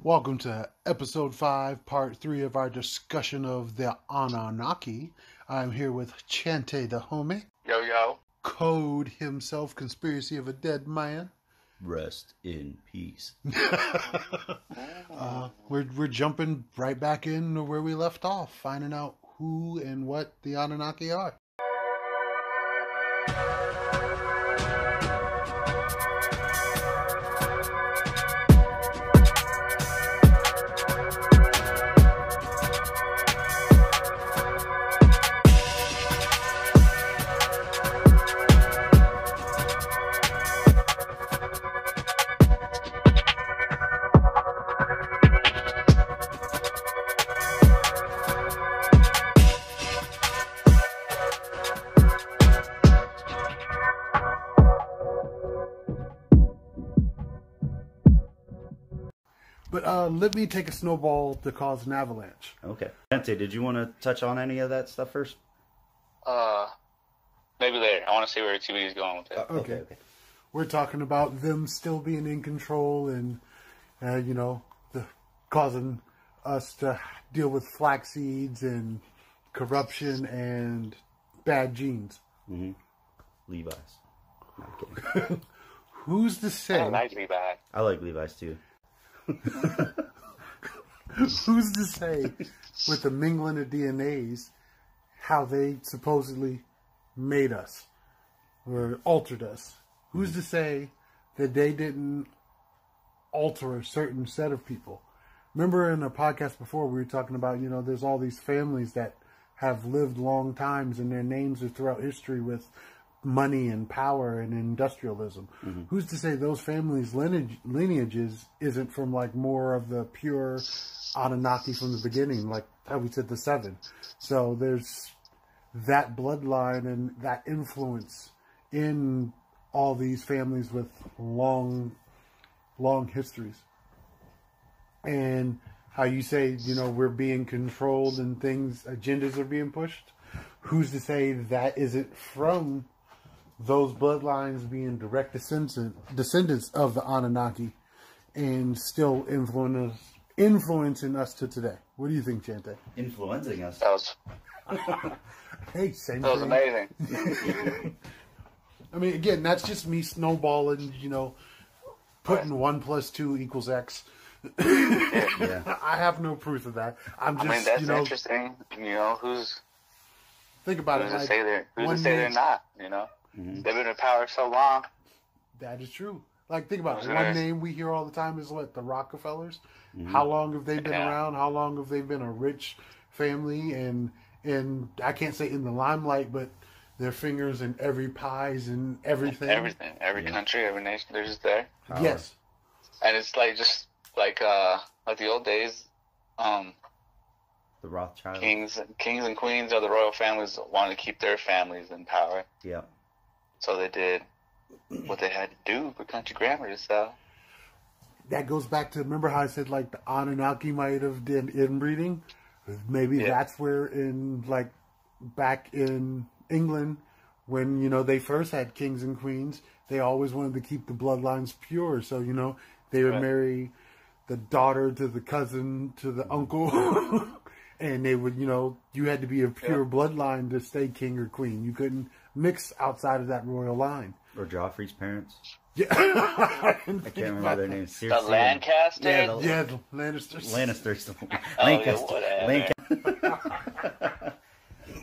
Welcome to episode 5, part 3 of our discussion of the Anunnaki. I'm here with Chente the homie. Yo, yo. C.O.A.D himself, Conspiracy of a Dead Man. Rest in peace. We're jumping right back in where we left off, finding out who and what the Anunnaki are. But let me take a snowball to cause an avalanche. Okay. Chente, did you want to touch on any of that stuff first? Maybe later. I want to see where TV is going with it. Okay. We're talking about them still being in control and, causing us to deal with flax seeds and corruption and bad genes. Mm-hmm. Levi's. No, I'm kidding. Who's to say? I like Levi. I like Levi's too. Who's to say with the mingling of DNAs how they supposedly made us or altered us? Who's to say that they didn't alter a certain set of people? Remember in a podcast before we were talking about, there's all these families that have lived long times and their names are throughout history with money and power and industrialism. Mm-hmm. Who's to say those families' lineages isn't from like more of the pure Anunnaki from the beginning, like how we said the 7. So there's that bloodline and that influence in all these families with long histories. And how you say, we're being controlled and agendas are being pushed. Who's to say that isn't from those bloodlines being direct descendants of the Anunnaki and still influencing us to today? What do you think, Chente? Influencing us? That was... Hey, same That was thing. amazing. I mean, again, that's just me snowballing, putting 1 + 2 = X. Yeah. I have no proof of that. I'm just, that's interesting. Who's... Think about Who's it. to say they're not, Mm-hmm. They've been in power so long. That is true. Like, think about it. One name we hear all the time is what? The Rockefellers. Mm-hmm. How long have they been around? How long have they been a rich family? And I can't say in the limelight, but their fingers in every pies and everything. Everything. Every country, every nation, they're just there. Power. Yes. And it's like, just like the old days, the Rothschilds. Kings and queens of the royal families wanted to keep their families in power. Yeah. So they did what they had to do for country grammar to sell. That goes back to, remember how I said like the Anunnaki might have did inbreeding? Maybe that's where back in England when, they first had kings and queens, they always wanted to keep the bloodlines pure. So, they would marry the daughter to the cousin to the uncle. And they would, you had to be of pure bloodline to stay king or queen. You couldn't mix outside of that royal line. Or Joffrey's parents. Yeah. I can't remember their names. The Lancasters? Yeah, the Lannisters. Lannisters.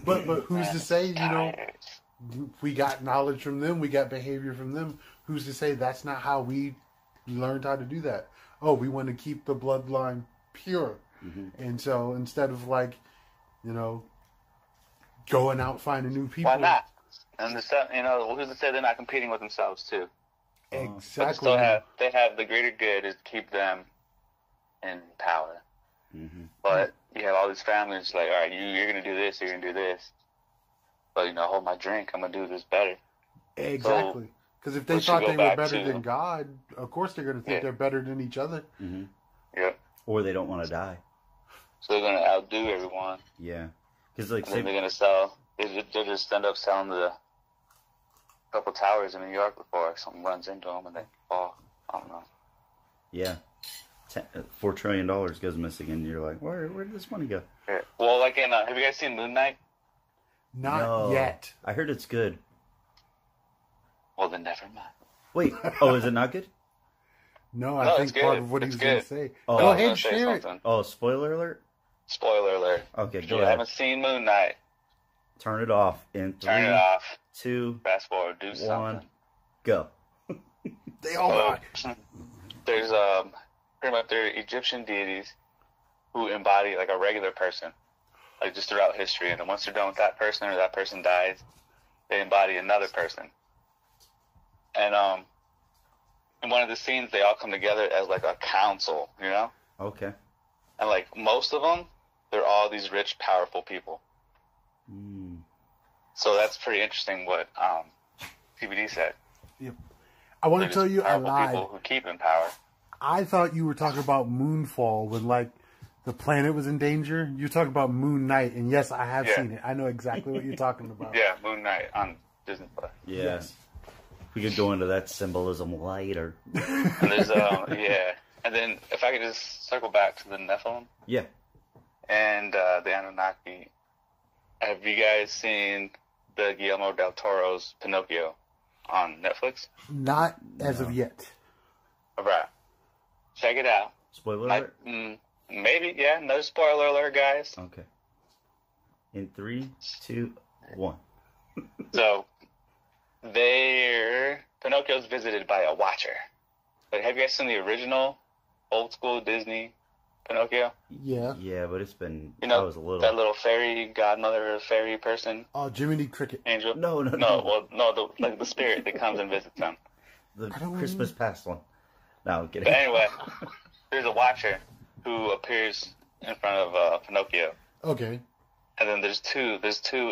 But who's to say, we got knowledge from them, we got behavior from them. Who's to say that's not how we learned how to do that? Oh, we want to keep the bloodline pure. Mm-hmm. And so instead of going out finding new people. Why not? And who's to say they're not competing with themselves too? Exactly. But they have the greater good is to keep them in power. Mm-hmm. But you have all these families like, all right, you're gonna do this, you're gonna do this. But hold my drink, I'm gonna do this better. Exactly. Because if they thought they were better than God, of course they're gonna think they're better than each other. Mm-hmm. Yeah. Or they don't want to die. So they're gonna outdo everyone. Yeah. Because then they're gonna sell. They'll just end up selling the couple towers in New York before something runs into them and they fall. I don't know. Yeah. $4 trillion goes missing, and you're like, where did this money go? Well, like have you guys seen Moonlight? Not yet. I heard it's good. Well, then never mind. Wait, is it not good? No, I think part of what he was going to say. Oh, go ahead, share it. Oh, spoiler alert? Spoiler alert. Okay, if go you ahead. haven't seen Moonlight, turn it off in 3, turn it off. 2, fast forward, do 1, something. go. They all die. There's pretty much they're Egyptian deities who embody like a regular person, like just throughout history. And then once they're done with that person or that person dies, they embody another person. And in one of the scenes, they all come together as like a council, you know? Okay. And like most of them, they're all these rich, powerful people. So that's pretty interesting what TBD said. Yep. I want to tell you, I lied. People who keep in power. I thought you were talking about Moonfall when like the planet was in danger. You're talking about Moon Knight, and yes, I have seen it. I know exactly what you're talking about. Yeah, Moon Knight on Disney Plus. Yes. We could go into that symbolism later. And there's and then if I could just circle back to the Nephilim. Yeah. And the Anunnaki. Have you guys seen the Guillermo del Toro's Pinocchio on Netflix? Not as of yet. All right. Check it out. Spoiler alert? Maybe, yeah. No spoiler alert, guys. Okay. In 3, 2, 1. So, Pinocchio's visited by a watcher. But have you guys seen the original old school Disney Pinocchio? Yeah. Yeah, but it's been, you know, I was a little... that little fairy godmother or fairy person? Oh, Jiminy Cricket. Angel? No. Well, no, like the spirit that comes and visits them. The Christmas past one. No, I'm kidding. But anyway, there's a watcher who appears in front of Pinocchio. Okay. And then there's two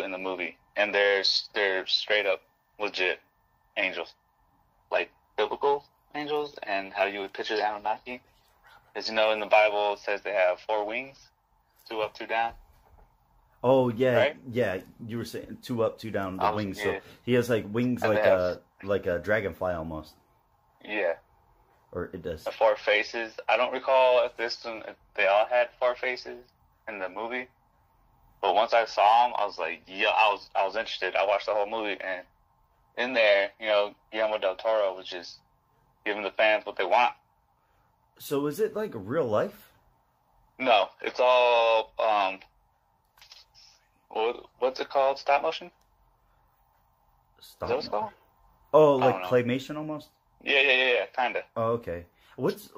in the movie. And they're straight up legit angels. Like biblical angels, and how you would picture the Anunnaki. As you know, in the Bible, it says they have 4 wings, 2 up, 2 down. Oh, yeah, right? Yeah. You were saying 2 up, 2 down, the wings. Yeah. So he has like wings like a dragonfly almost. Yeah. Or it does. The 4 faces. I don't recall if they all had 4 faces in the movie. But once I saw them, I was like, yeah, I was interested. I watched the whole movie, and in there, you know, Guillermo del Toro was just giving the fans what they want. So is it like real life? No, it's all what's it called? Stop motion? Stop. Is that what it's called? Oh, like claymation almost? Yeah, kinda. Oh, okay. What's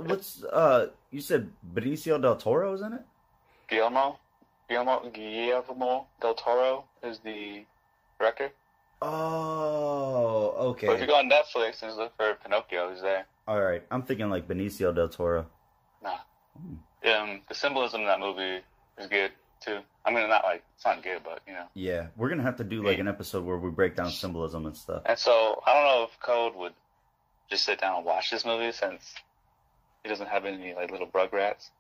you said Benicio del Toro is in it? Guillermo del Toro is the director. Oh, okay. But if you go on Netflix and just look for Pinocchio, he's there. Alright, I'm thinking like Benicio del Toro. Nah. The symbolism in that movie is good, too. I mean, it's not good, but, you know. Yeah, we're going to have to do like an episode where we break down symbolism and stuff. And so, I don't know if Code would just sit down and watch this movie, since he doesn't have any, like, little rugrats.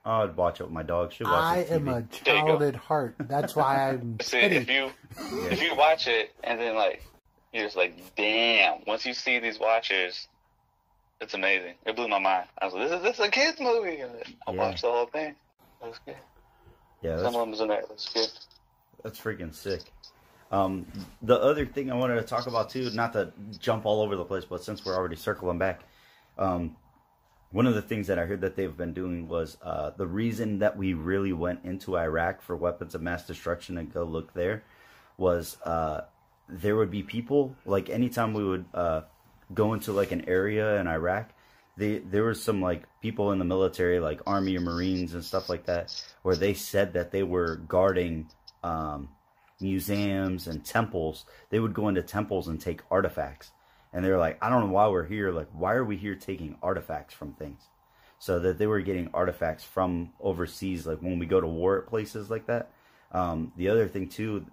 I'd watch it with my dog. She'd watch it. I am a child at heart. That's why I'm See, if you watch it, and then, like, you're just like, damn, once you see these watchers, it's amazing. It blew my mind. I was like, this is a kid's movie. I watched the whole thing. It was good. Yeah, some of them was in there. It was good. That's freaking sick. The other thing I wanted to talk about too, not to jump all over the place, but since we're already circling back, one of the things that I heard that they've been doing was the reason that we really went into Iraq for weapons of mass destruction and go look there was there would be people, like anytime we would go into like an area in Iraq, there was some like people in the military, like Army or Marines and stuff like that, where they said that they were guarding museums and temples. They would go into temples and take artifacts. And they were like, I don't know why we're here. Like, why are we here taking artifacts from things? So that they were getting artifacts from overseas, like when we go to war at places like that. The other thing too,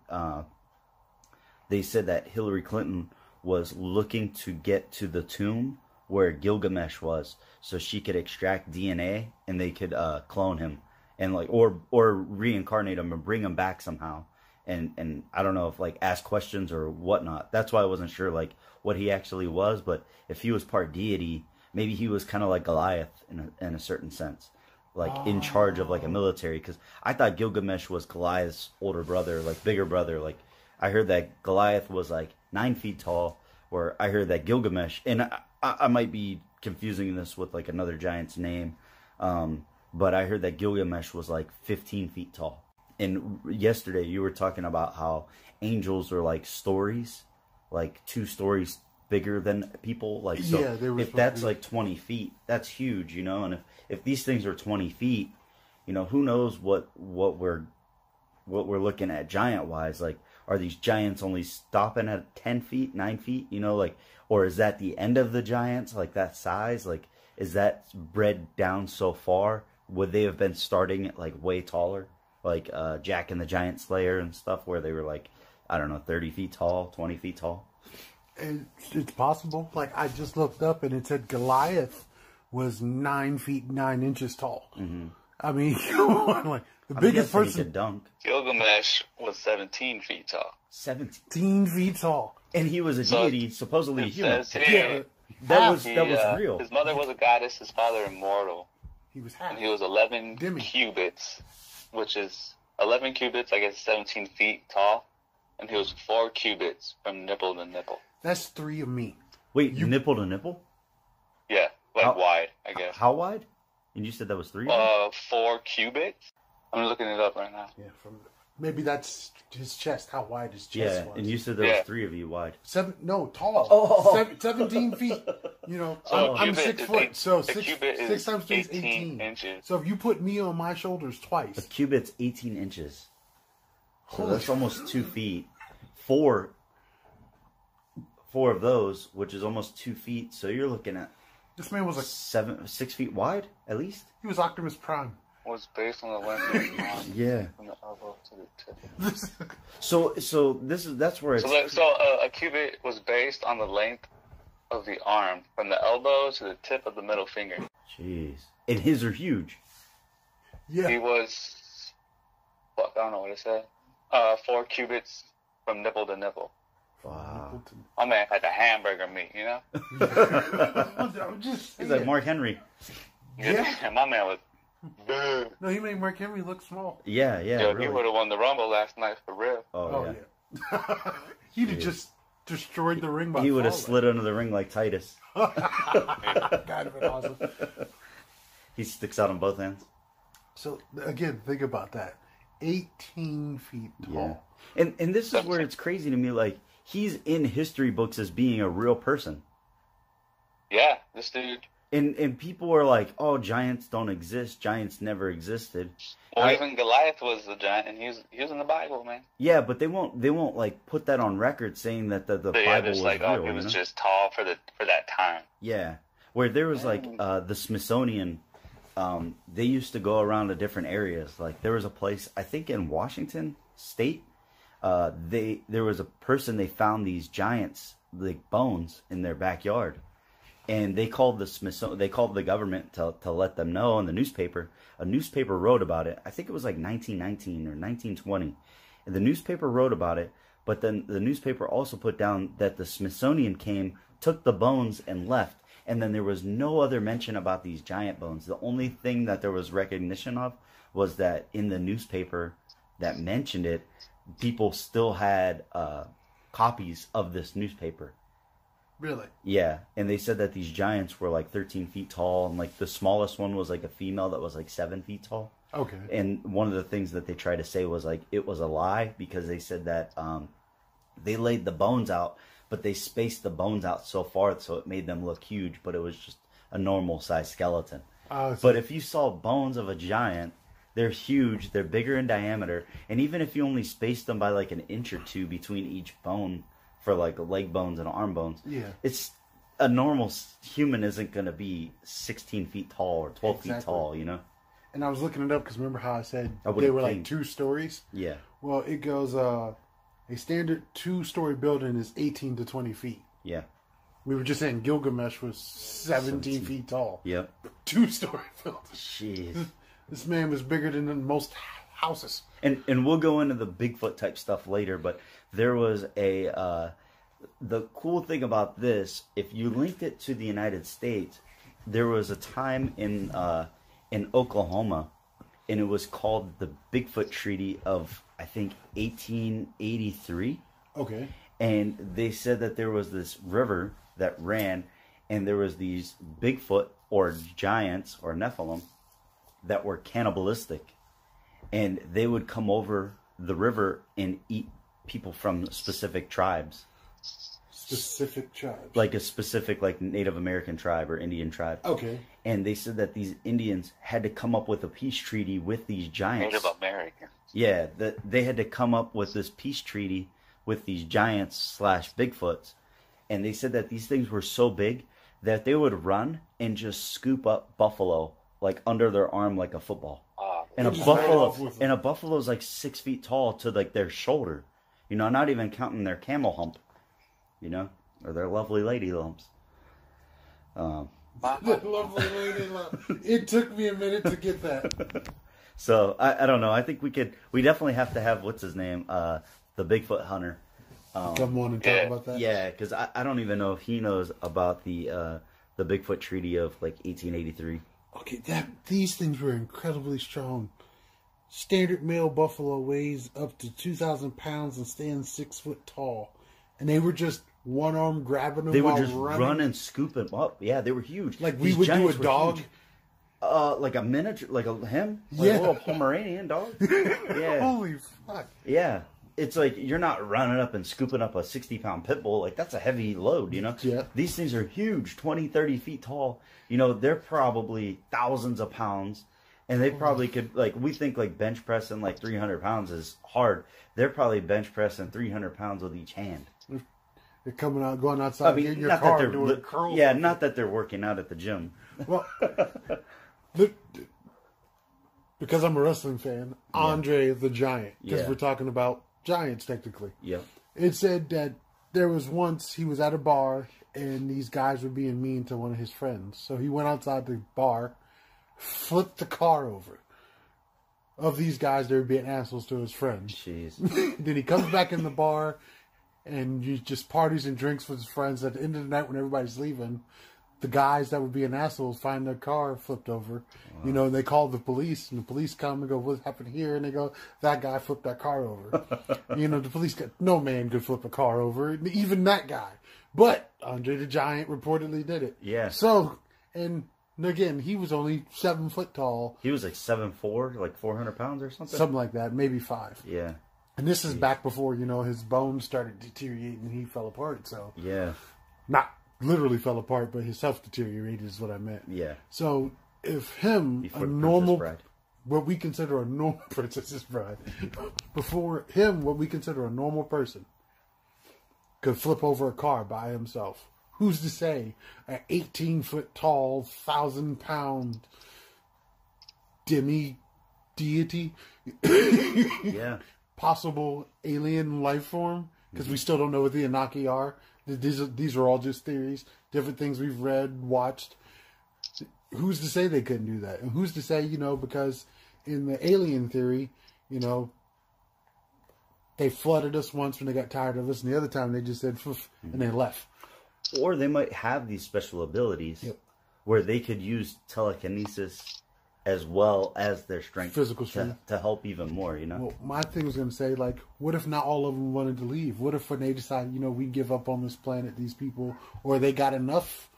they said that Hillary Clinton was looking to get to the tomb where Gilgamesh was, so she could extract DNA and they could clone him and like or reincarnate him and bring him back somehow. And I don't know if like ask questions or whatnot. That's why I wasn't sure like what he actually was, but if he was part deity, Maybe he was kind of like Goliath in a certain sense, like in charge of like a military. Because I thought Gilgamesh was Goliath's older brother, like bigger brother. Like I heard that Goliath was like 9 feet tall, where I heard that Gilgamesh, and I might be confusing this with like another giant's name, but I heard that Gilgamesh was like 15 feet tall. And yesterday you were talking about how angels are like stories, like 2 stories bigger than people. Like, so yeah, if that's like 20 feet, that's huge, you know. And if these things are 20 feet, you know, who knows what we're looking at giant wise. Like, are these giants only stopping at 10 feet, 9 feet, you know, like, or is that the end of the giants, like that size? Like, is that bred down so far? Would they have been starting at like way taller, like Jack and the Giant Slayer and stuff, where they were like, I don't know, 30 feet tall, 20 feet tall? It's possible. Like, I just looked up and it said Goliath was 9 feet 9 inches tall. Mm-hmm. I mean, come on, like the biggest person. He could dunk. Gilgamesh was 17 feet tall. 17 feet tall, and he was a deity, supposedly human. Yeah, that was real. His mother was a goddess. His father immortal. He was half. And he was 11 cubits, which is 11 cubits. I guess 17 feet tall, and he was 4 cubits from nipple to nipple. That's 3 of me. Wait, nipple to nipple? Yeah, like wide, I guess. How wide? And you said that was 3? 4 cubits. I'm looking it up right now. Yeah, maybe that's his chest. How wide his chest was. And you said there was 3 of you wide. Tall. 17 feet. You know, so I'm 6 foot. So 6 times 3 is 18 inches. So if you put me on my shoulders twice, a cubit's 18 inches. So that's almost 2 feet. 4 of those, which is almost 2 feet. So you're looking at this man was like 6 feet wide, at least. He was Optimus Prime. Was based on the length of the arm. Yeah. From the elbow to the tip. So that's where it's. So a cubit was based on the length of the arm from the elbow to the tip of the middle finger. Jeez. And his are huge. Yeah. He was. Fuck, I don't know what it said. 4 cubits from nipple to nipple. Wow. My man had the hamburger meat, you know? He's like Mark Henry. Yeah. My man was. No, he made Mark Henry look small. Yeah. Yo, really. he would have won the Rumble last night for real. Oh yeah. He'd have just destroyed the ring by He would have slid under the ring like Titus. That'd have been awesome. He sticks out on both ends. So, again, think about that. 18 feet tall. Yeah. And this is where it's crazy to me. Like, he's in history books as being a real person. Yeah, this dude. And people are like, oh, giants don't exist. Giants never existed. Well, even Goliath was a giant, and he was in the Bible, man. Yeah, but they won't like put that on record saying that the Bible was like, real. Oh, he was just tall for that time. Yeah, where there was like the Smithsonian, they used to go around to different areas. Like there was a place, I think in Washington State, there was a person, they found these giants, like bones in their backyard. And they called the government to let them know in the newspaper. A newspaper wrote about it. I think it was like 1919 or 1920. And the newspaper wrote about it, but then the newspaper also put down that the Smithsonian came, took the bones, and left. And then there was no other mention about these giant bones. The only thing that there was recognition of was that in the newspaper that mentioned it, people still had copies of this newspaper. Really? Yeah, and they said that these giants were like 13 feet tall, and like the smallest one was like a female that was like 7 feet tall. Okay. And one of the things that they tried to say was like it was a lie, because they said that they laid the bones out, but they spaced the bones out so far so it made them look huge, but it was just a normal size skeleton. But if you saw bones of a giant, they're huge, they're bigger in diameter, and even if you only spaced them by like an inch or two between each bone, for like leg bones and arm bones, it's a normal human isn't going to be 16 feet tall or 12 feet tall, you know? And I was looking it up because remember how I said they were like 2 stories? Yeah. Well, it goes, a standard 2-story building is 18 to 20 feet. Yeah. We were just saying Gilgamesh was 17 feet tall. Yep. 2-story building. Jeez. This man was bigger than most houses. And we'll go into the Bigfoot type stuff later, but there was the cool thing about this, if you linked it to the United States, there was a time in Oklahoma, and it was called the Bigfoot Treaty of, I think, 1883. Okay. And they said that there was this river that ran, and there was these Bigfoot or giants or Nephilim that were cannibalistic, and they would come over the river and eat people from specific tribes. Specific tribes? Like a specific, like, Native American tribe or Indian tribe. Okay. And they said that these Indians had to come up with a peace treaty with these giants. Native American. Yeah, that they had to come up with this peace treaty with these giants / Bigfoots. And they said that these things were so big that they would run and just scoop up buffalo, like, under their arm like a football. And a buffalo's like 6 feet tall to, like, their shoulder. You know, not even counting their camel hump. You know, or their lovely lady lumps. The lovely lady lump. It took me a minute to get that. So I don't know. I think we definitely have to have, what's his name, the Bigfoot hunter. Come on and talk about that. Yeah, because I don't even know if he knows about the Bigfoot Treaty of, like, 1883. Okay, these things were incredibly strong. Standard male buffalo weighs up to 2,000 pounds and stands 6 foot tall. And they were just one arm grabbing them. They would just run and scoop them up. Yeah, they were huge. Like we would do a dog. Like a miniature, like a little Pomeranian dog. Yeah. Holy fuck. Yeah. It's like you're not running up and scooping up a 60-pound pit bull. Like, that's a heavy load, you know? Yeah. These things are huge, 20, 30 feet tall. You know, they're probably thousands of pounds. And they probably could, like, we think, like, bench pressing, like, 300 pounds is hard. They're probably bench pressing 300 pounds with each hand. They're coming out, going outside, getting your car, doing curls. Yeah, not that they're working out at the gym. Well, look, because I'm a wrestling fan, Andre the Giant, because we're talking about giants, technically. Yeah. It said that there was once, he was at a bar, and these guys were being mean to one of his friends. So he went outside the bar, flipped the car over. Of these guys, they were being assholes to his friends. Jeez. Then he comes back in the bar, and he just parties and drinks with his friends. At the end of the night, when everybody's leaving, the guys that were being assholes find their car flipped over. Wow. You know, and they call the police, and the police come and go, "What happened here?" And they go, "That guy flipped that car over." You know, the police go, "No man could flip a car over, even that guy." But Andre the Giant reportedly did it. Yeah. So, and again, he was only 7 foot tall. He was like 7'4", like 400 pounds or something? Something like that, maybe 5. Yeah. And this is back before, you know, his bones started deteriorating and he fell apart, so. Yeah. Not literally fell apart, but his self deteriorated is what I meant. Yeah. So, if him, a normal, what we consider a normal, Princess's Bride, before him, what we consider a normal person, could flip over a car by himself. Who's to say an 18 foot tall, 1,000-pound deity, possible alien life form? Because we still don't know what the Anunnaki are. These are all just theories, different things we've read, watched. Who's to say they couldn't do that? And who's to say, you know, because in the alien theory, you know, they flooded us once when they got tired of us, and the other time they just said, and they left. Or they might have these special abilities where they could use telekinesis as well as their strength, physical strength, to help even more, you know? Well, my thing was going to say, like, what if not all of them wanted to leave? What if when they decide, you know, we give up on this planet, these people, or they got enough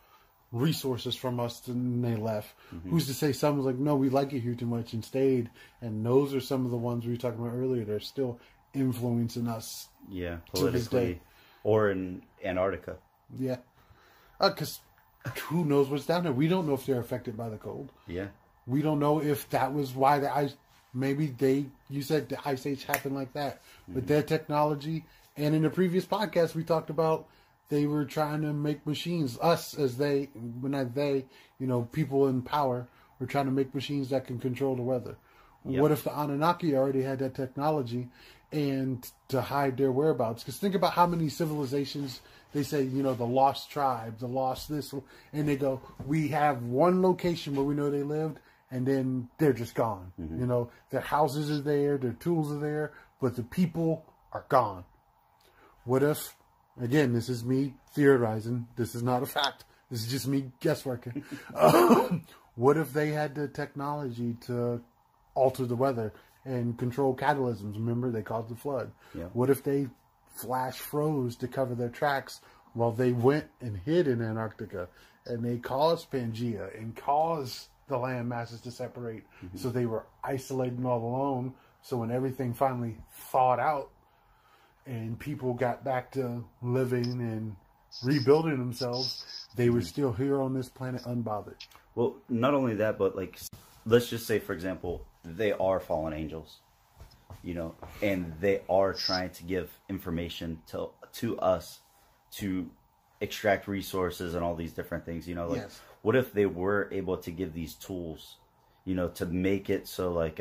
resources from us and they left? Who's to say someone's like, no, we like it here too much and stayed? And those are some of the ones we were talking about earlier. They're still influencing us. Yeah, politically. Or in Antarctica. Yeah. Because who knows what's down there? We don't know if they're affected by the cold. Yeah. We don't know if that was why the ice... Maybe you said the Ice Age happened like that. With their technology. And in the previous podcast, we talked about they were trying to make machines. Us, as they... When not they, you know, people in power were trying to make machines that can control the weather. Yep. What if the Anunnaki already had that technology and to hide their whereabouts? Because think about how many civilizations... They say, you know, the lost tribe, the lost this, and they go, we have one location where we know they lived, and then they're just gone. You know, their houses are there, their tools are there, but the people are gone. What if, again, this is me theorizing, this is not a fact, This is just me guessworking. What if they had the technology to alter the weather and control catalysms? Remember, they caused the flood. Yeah. What if they flash froze to cover their tracks while they went and hid in Antarctica, and they caused Pangea and caused the land masses to separate, so they were isolated and all alone. So when everything finally thawed out and people got back to living and rebuilding themselves, they were still here on this planet unbothered. Well, not only that, but like, let's just say, for example, they are fallen angels, you know, and they are trying to give information to us to extract resources and all these different things, you know, like, yes. What if they were able to give these tools, you know, to make it so like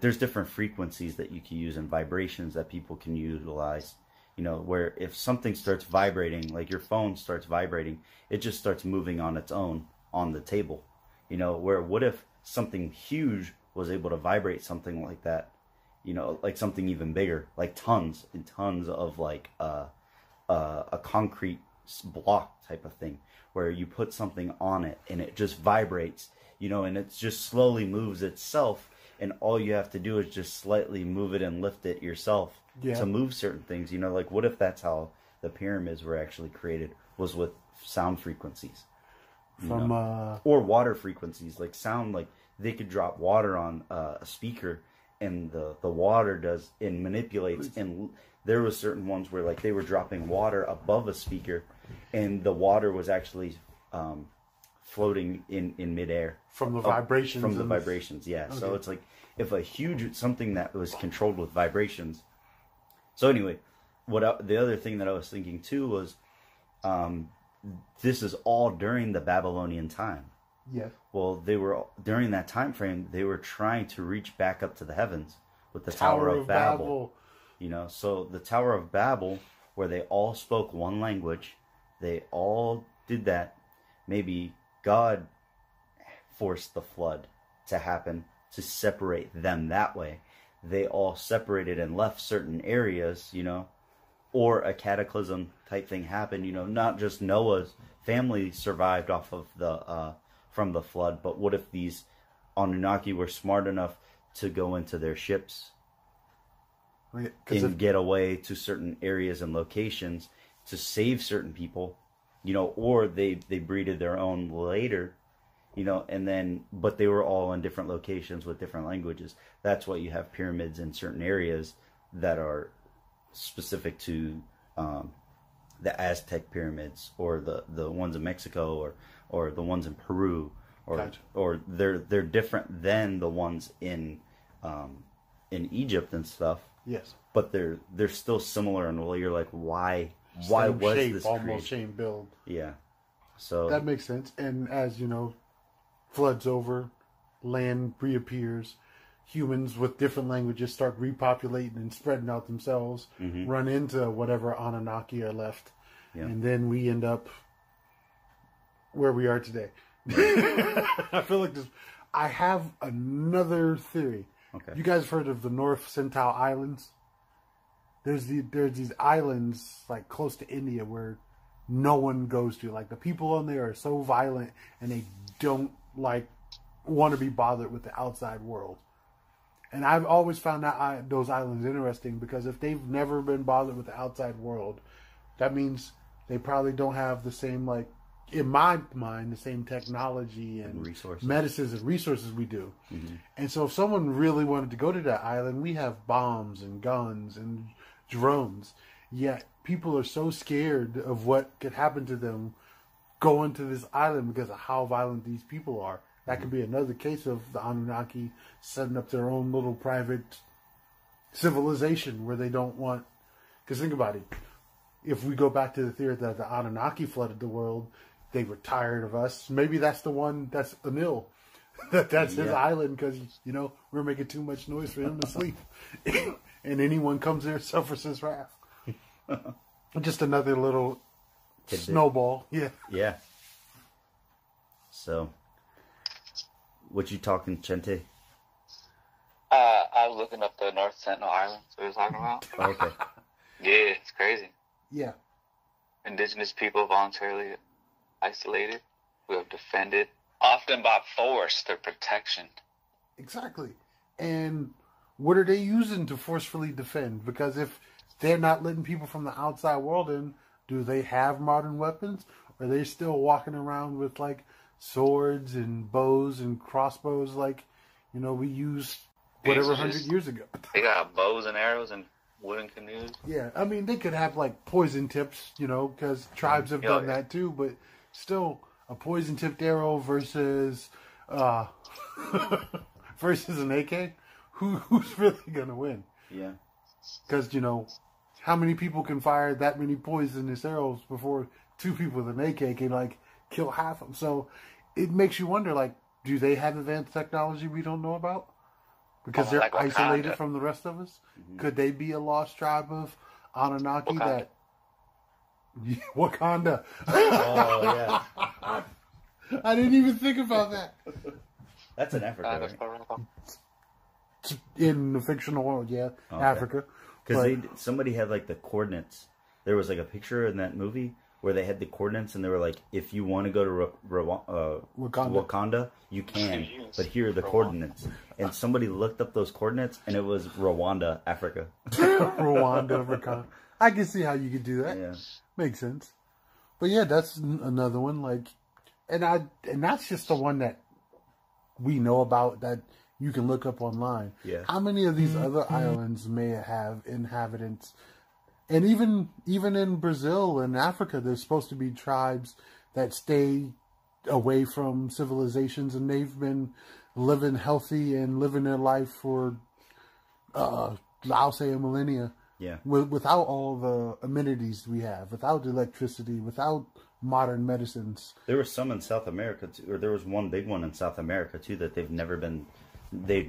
there's different frequencies that you can use and vibrations that people can utilize, you know, where if something starts vibrating, like your phone starts vibrating, it just starts moving on its own on the table, you know, where what if something huge was able to vibrate something like that, you know, like something even bigger, like tons and tons of like a concrete block type of thing, where you put something on it and it just vibrates, you know, and it just slowly moves itself, and all you have to do is just slightly move it and lift it yourself to move certain things, you know, like what if that's how the pyramids were actually created, was with sound frequencies, From or water frequencies, like sound, like they could drop water on a speaker and the water does and manipulates, and there was certain ones where like they were dropping water above a speaker and the water was actually floating in midair from the vibrations. From the vibrations, yeah. Okay. So it's like if a huge something that was controlled with vibrations. So anyway, the other thing that I was thinking too was, this is all during the Babylonian time. Yeah. Well, they were during that time frame. They were trying to reach back up to the heavens with the Tower of Babel. You know, so the Tower of Babel, where they all spoke one language, they all did that. Maybe God forced the flood to happen to separate them that way. They all separated and left certain areas, you know, or a cataclysm type thing happened, you know, not just Noah's family survived off of the from the flood, but what if these Anunnaki were smart enough to go into their ships and get away to certain areas and locations to save certain people, you know, or they breeded their own later, you know, and then, but they were all in different locations with different languages. That's why you have pyramids in certain areas that are specific to the Aztec pyramids, or the ones in Mexico, or the ones in Peru, or gotcha. Or they're different than the ones in Egypt and stuff. Yes, but they're still similar, and you're like, why same was shape, this almost created? same build? Yeah, so that makes sense. And as you know, floods over, land reappears. Humans with different languages start repopulating and spreading out themselves, run into whatever Anunnaki are left, and then we end up where we are today. I feel like this. I have another theory. Okay. You guys have heard of the North Sentinel Islands? There's these islands like close to India where no one goes to. Like the people on there are so violent and they don't like want to be bothered with the outside world. And I've always found those islands interesting, because if they've never been bothered with the outside world, that means they probably don't have the same, like, in my mind, the same technology and resources, medicines and resources we do. And so if someone really wanted to go to that island, we have bombs and guns and drones. Yet people are so scared of what could happen to them going to this island because of how violent these people are. That could be another case of the Anunnaki setting up their own little private civilization where they don't want... Because think about it. If we go back to the theory that the Anunnaki flooded the world, they were tired of us. Maybe that's the one that's Anil. That's his island because, you know, we're making too much noise for him to sleep. And anyone comes there suffers his wrath. Just another little snowball. Yeah. Yeah. So... What you talking, Chente? I was looking up the North Sentinel Islands we were talking about. Okay. Yeah, it's crazy. Yeah. Indigenous people voluntarily isolated, who have defended, often by force, their protection. Exactly. And what are they using to forcefully defend? Because if they're not letting people from the outside world in, do they have modern weapons? Or are they still walking around with, like, swords and bows and crossbows like, you know, we used whatever 100 years ago? They got bows and arrows and wooden canoes. Yeah, I mean, they could have, like, poison tips, you know, because tribes have done that too, but still, a poison-tipped arrow versus versus an AK, who's really going to win? Yeah. Because, you know, how many people can fire that many poisonous arrows before two people with an AK can, like, kill half of them? So it makes you wonder, like, do they have advanced technology we don't know about? Because they're isolated from the rest of us? Mm-hmm. Could they be a lost tribe of Anunnaki that... Wakanda. Oh, yeah. I didn't even think about that. That's in Africa, right? In the fictional world, yeah. Okay. Africa. Because somebody had, like, the coordinates. There was, like, a picture in that movie where they had the coordinates, and they were like, if you want to go to Wakanda, you can. But here are the coordinates. And somebody looked up those coordinates, and it was Rwanda, Africa. Rwanda, Wakanda. I can see how you could do that. Yeah. Makes sense. But yeah, that's another one. Like, and that's just the one that we know about that you can look up online. Yeah. How many of these other islands may have inhabitants? And even in Brazil and Africa, there's supposed to be tribes that stay away from civilizations, and they've been living healthy and living their life for, I'll say, a millennia. Yeah. Without all the amenities we have, without electricity, without modern medicines. There was some in South America too, or there was one big one in South America too that they'd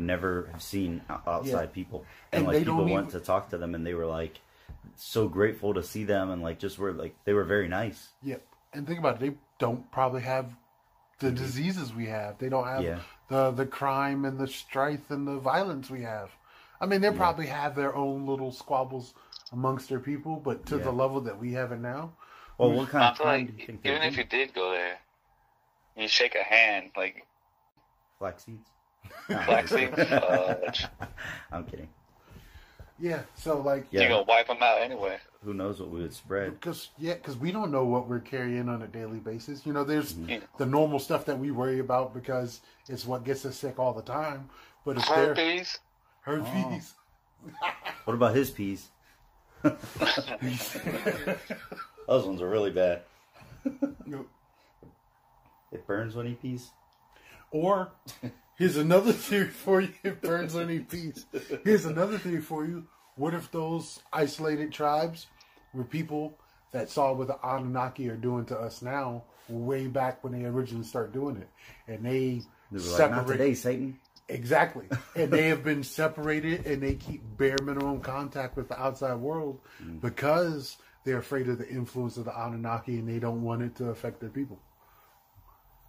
never seen outside people, and like people went to talk to them, and they were like so grateful to see them, and like just were like they were very nice. Yep. And think about it, they don't probably have the diseases we have. They don't have the crime and the strife and the violence we have. I mean, they probably have their own little squabbles amongst their people, but to the level that we have it now. Well, what kind of time do you think even if you did go there, you shake a hand, like... Black seeds? Black seeds? I'm kidding. Yeah, so like... You're going to wipe them out anyway. Who knows what we would spread? Because we don't know what we're carrying on a daily basis. You know, there's the normal stuff that we worry about because it's what gets us sick all the time. But if herpes. Herpes. Oh. What about his peas? Those ones are really bad. Nope. It burns when he pees. Or, here's another theory for you. It burns when he pees. Here's another theory for you. What if those isolated tribes were people that saw what the Anunnaki are doing to us now way back when they originally started doing it? And they were like, not today, Satan. Exactly. And they have been separated, and they keep bare minimum contact with the outside world because they're afraid of the influence of the Anunnaki, and they don't want it to affect their people.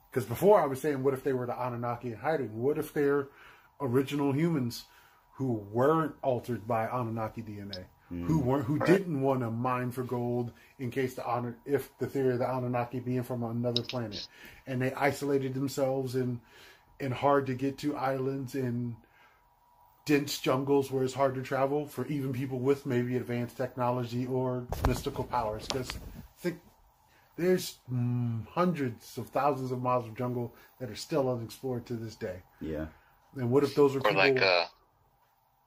Because before I was saying, what if they were the Anunnaki in hiding? What if they're original humans who weren't altered by Anunnaki DNA? Who didn't want to mine for gold in case if the theory of the Anunnaki being from another planet, and they isolated themselves in hard to get to islands in dense jungles where it's hard to travel for even people with maybe advanced technology or mystical powers. Because there's hundreds of thousands of miles of jungle that are still unexplored to this day. Yeah. And what if those are people...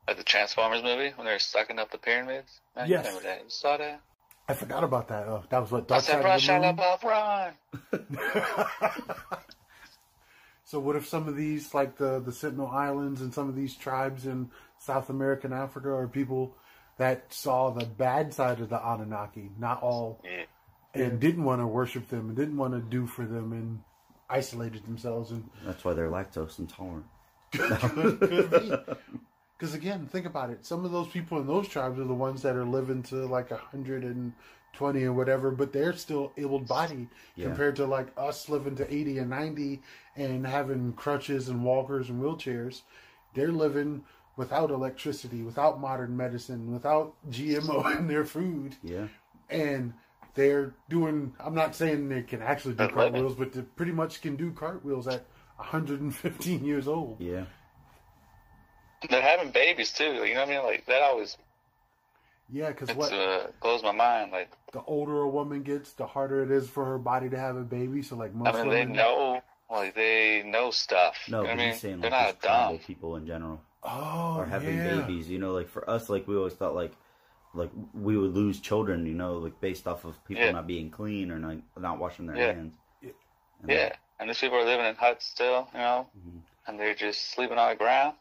Like the Transformers movie when they're sucking up the pyramids? Man, yes. You remember that? You saw that? I forgot about that. That was what Dark Side of the Moon. So what if some of these, like the Sentinel Islands and some of these tribes in South America and Africa, are people that saw the bad side of the Anunnaki, not all, and didn't want to worship them and didn't want to do for them and isolated themselves. And that's why they're lactose intolerant. Could be. Because again, think about it. Some of those people in those tribes are the ones that are living to like 120 or whatever, but they're still able-bodied compared to like us living to 80 and 90 and having crutches and walkers and wheelchairs. They're living without electricity, without modern medicine, without GMO in their food. Yeah. And they're doing. I'm not saying they can actually do cartwheels, but they pretty much can do cartwheels at 115 years old. Yeah. They're having babies too. You know what I mean? Like that always. Yeah, because blows my mind. Like the older a woman gets, the harder it is for her body to have a baby. So like most they know stuff. No, you know but what he's saying they're like not dumb. people in general are having babies. You know, like for us, like we always thought like we would lose children. You know, like based off of people not being clean or not washing their hands. And these people are living in huts still. You know, and they're just sleeping on the ground.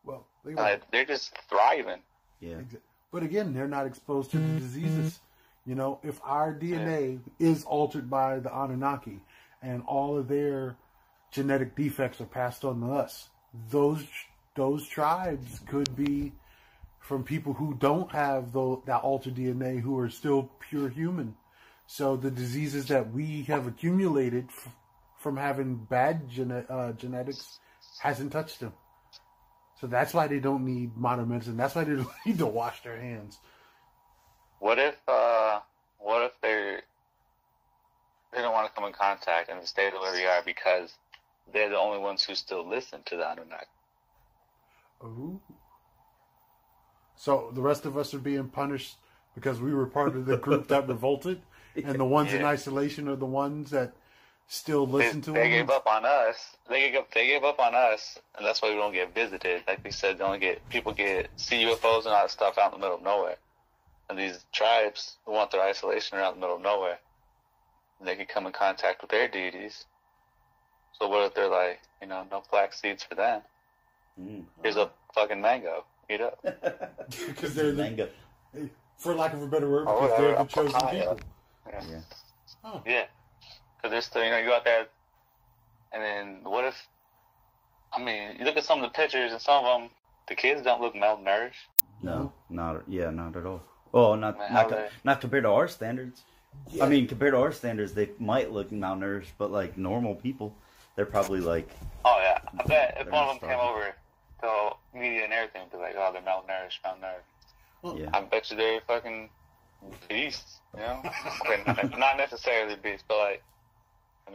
Well, they're just thriving. Yeah. But again, they're not exposed to the diseases. You know, if our DNA is altered by the Anunnaki and all of their genetic defects are passed on to us, those tribes could be from people who don't have that altered DNA, who are still pure human. So the diseases that we have accumulated from having bad genetics hasn't touched them. So that's why they don't need modern medicine. That's why they don't need to wash their hands. What if they don't want to come in contact and stay where we are because they're the only ones who still listen to the Anunnaki? Ooh. So the rest of us are being punished because we were part of the group that revolted, and the ones in isolation are the ones that still listen to them. They gave up on us. They gave up on us, and that's why we don't get visited. Like we said, people see UFOs and all that stuff out in the middle of nowhere. And these tribes who want their isolation are out in the middle of nowhere. And they can come in contact with their deities. So what if they're like, no flax seeds for them? Here's a fucking mango. Eat up. Because they're the mango. For lack of a better word, because they're the chosen people. Yeah. Oh. Yeah. Because they're still, you go out there, and then what if, you look at some of the pictures, and some of them, the kids don't look malnourished. No, not at all. Well, not compared to our standards. Yeah. Compared to our standards, they might look malnourished, but like normal people, they're probably like. Oh yeah, I bet if one of them came over to media and everything, they'd be like, oh, they're malnourished. Well, yeah. I bet you they're fucking beasts, not necessarily beasts, but like.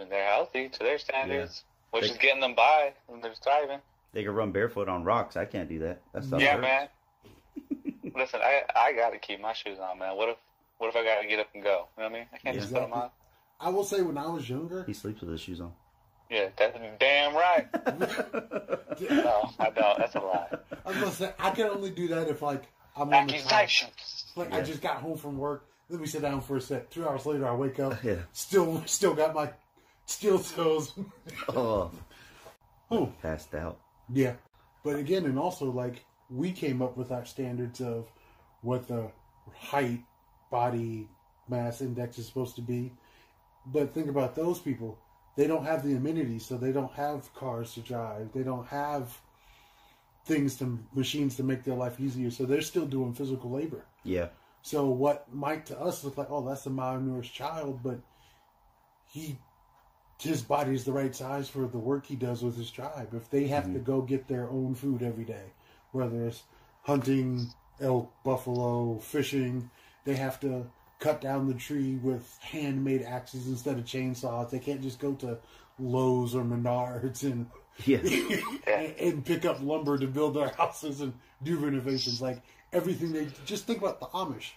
They're healthy to their standards, which is getting them by when they're thriving. They can run barefoot on rocks. I can't do that. That's hurts. Man. Listen, I got to keep my shoes on, man. What if I got to get up and go? You know what I mean? I can't just put them on. I will say, when I was younger, he sleeps with his shoes on. Yeah, that's damn right. No, I don't. That's a lie. I was gonna say, I can only do that if I'm on the couch. I just got home from work. Let me sit down for a sec. 2 hours later, I wake up. Yeah. Still got my steel toes. Oh. Passed out. Yeah. But again, and also, we came up with our standards of what the height, body mass index is supposed to be. But think about those people. They don't have the amenities, so they don't have cars to drive. They don't have machines to make their life easier. So they're still doing physical labor. Yeah. So what might to us look like, oh, that's a malnourished child, but his body is the right size for the work he does with his tribe. If they have to go get their own food every day, whether it's hunting, elk, buffalo, fishing, they have to cut down the tree with handmade axes instead of chainsaws. They can't just go to Lowe's or Menards and and pick up lumber to build their houses and do renovations. Everything just think about the Amish.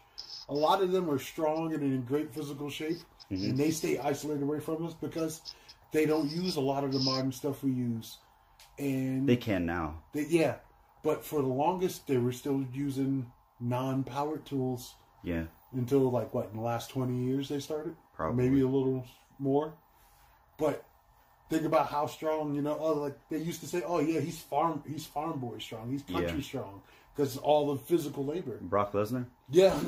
A lot of them are strong and in great physical shape, and they stay isolated away from us because they don't use a lot of the modern stuff we use. And they can now. But for the longest, they were still using non-powered tools. Yeah. Until in the last 20 years they started? Probably. Maybe a little more. But think about how strong, they used to say, oh yeah, he's farm boy strong, he's country strong. Because all the physical labor. Brock Lesnar? Yeah.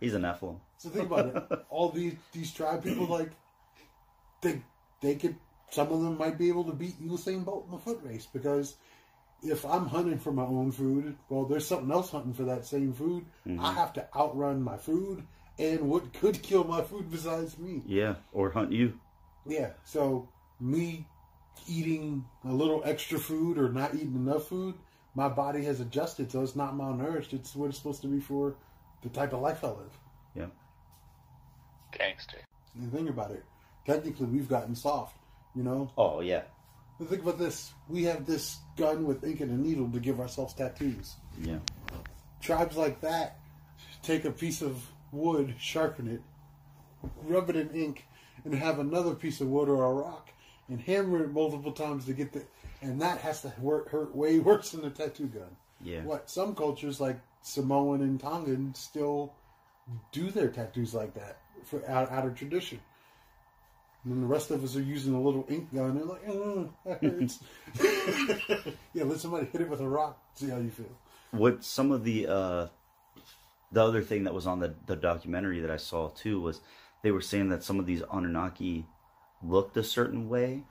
He's a Nephilim. So think about it. All these tribe people, they could, some of them might be able to beat Usain Bolt in the foot race. Because if I'm hunting for my own food, well, there's something else hunting for that same food. I have to outrun my food and what could kill my food besides me. Yeah, or hunt you. Yeah, so me eating a little extra food or not eating enough food, my body has adjusted, so it's not malnourished. It's what it's supposed to be for the type of life I live. Yeah. Gangster. And think about it. Technically, we've gotten soft, you know? Oh, yeah. But think about this. We have this gun with ink and a needle to give ourselves tattoos. Yeah. Tribes like that take a piece of wood, sharpen it, rub it in ink, and have another piece of wood or a rock, and hammer it multiple times to get the... And that has to hurt way worse than a tattoo gun. Yeah. What some cultures like Samoan and Tongan still do their tattoos like that out of tradition. And then the rest of us are using a little ink gun. They're like, oh, that hurts. Yeah, let somebody hit it with a rock. See how you feel. What some of the other thing that was on the documentary that I saw too was they were saying that some of these Anunnaki looked a certain way,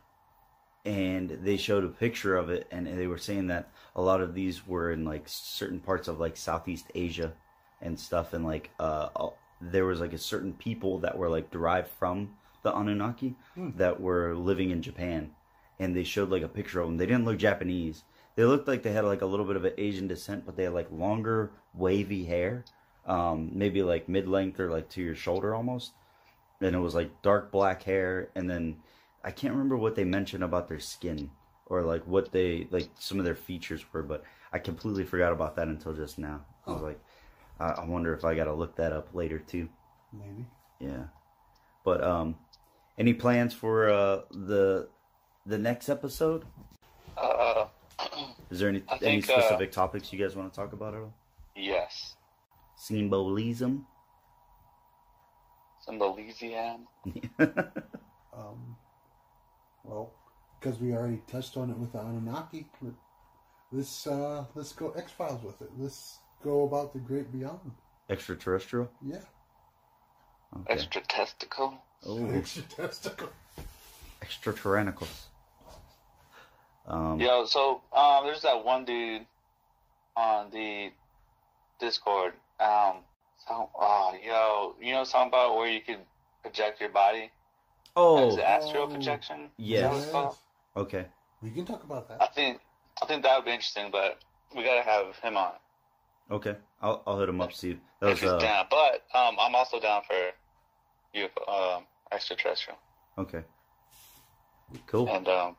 and they showed a picture of it, and they were saying that a lot of these were in like certain parts of like Southeast Asia and stuff, and like there was like a certain people that were like derived from the Anunnaki that were living in Japan, and they showed like a picture of them. They didn't look Japanese. They looked like they had like a little bit of an Asian descent, but they had like longer wavy hair, maybe like mid-length or like to your shoulder almost, and it was like dark black hair. And then I can't remember what they mentioned about their skin or like what they like some of their features were, but I completely forgot about that until just now. I was like, I wonder if I got to look that up later too. Maybe. Yeah. But any plans for the next episode? Is there any specific topics you guys want to talk about at all? Yes. Seem-Bo-Leezium? Seem-Bo-Leezium? Well, because we already touched on it with the Anunnaki, let's go X-Files with it. Let's go about the great beyond. Extraterrestrial? Yeah. Okay. Extra testicle? Oh. Extra testicle. Extra tyrannicals. Yo, so there's that one dude on the Discord. You know something about where you could project your body? Oh, as astral projection. Yes. Okay. We can talk about that. I think that would be interesting, but we gotta have him on. Okay, I'll hit him up. See, that if he's down. But I'm also down for UFO, extraterrestrial. Okay. Cool. And it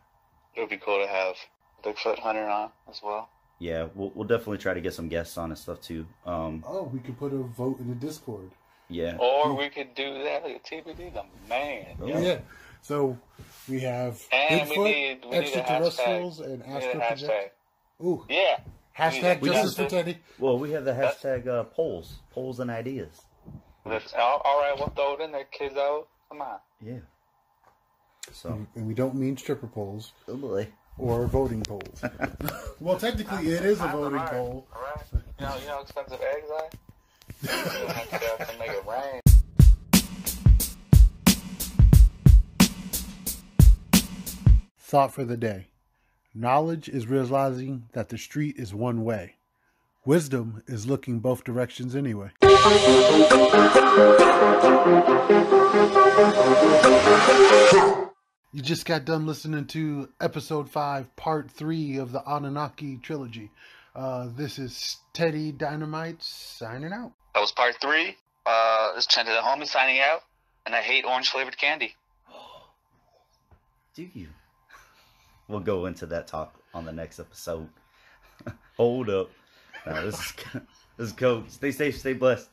would be cool to have Bigfoot Hunter on as well. Yeah, we'll definitely try to get some guests on and stuff too. We could put a vote in the Discord. Yeah. Or we could do that like a TBD, the man. Oh, yeah. So we have and Bigfoot, extraterrestrials, and astral projection. Ooh. Yeah. Hashtag justice for Teddy. Well, we have the hashtag polls and ideas. All right, we'll throw it in there, kids out. Come on. Yeah. So. And we don't mean stripper polls. Oh boy. Or voting polls. Well, technically, it is a voting poll. All right. You know how expensive eggs are? You have to make it rain. Thought for the day. Knowledge is realizing that the street is one way. Wisdom is looking both directions anyway. You just got done listening to episode 5, part 3 of the Anunnaki trilogy. This is Teddy Dynamite signing out. That was part 3. This is Chente the Homie signing out. And I hate orange flavored candy. Do you? We'll go into that talk on the next episode. Hold up. No, this is cool. Stay safe, stay blessed.